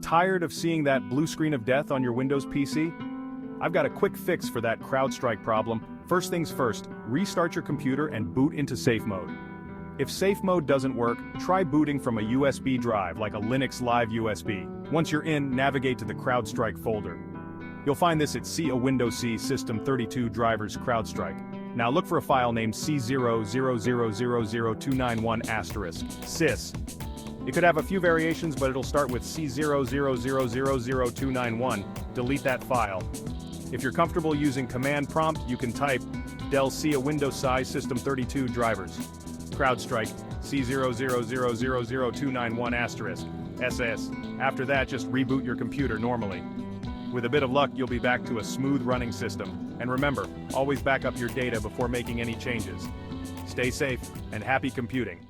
Tired of seeing that blue screen of death on your Windows PC? I've got a quick fix for that Crowdstrike problem. First things first, restart your computer and boot into safe mode. If safe mode doesn't work, try booting from a USB drive like a Linux Live USB. Once you're in, navigate to the Crowdstrike folder. You'll find this at C, a Windows C System 32 Drivers Crowdstrike. Now look for a file named C0000291*, sys. It could have a few variations, but it'll start with C0000291. Delete that file. If you're comfortable using command prompt, you can type del C, a Windows size System 32 Drivers Crowdstrike C0000291*, SS. After that, just reboot your computer normally. With a bit of luck, you'll be back to a smooth running system. And remember, always back up your data before making any changes. Stay safe and happy computing.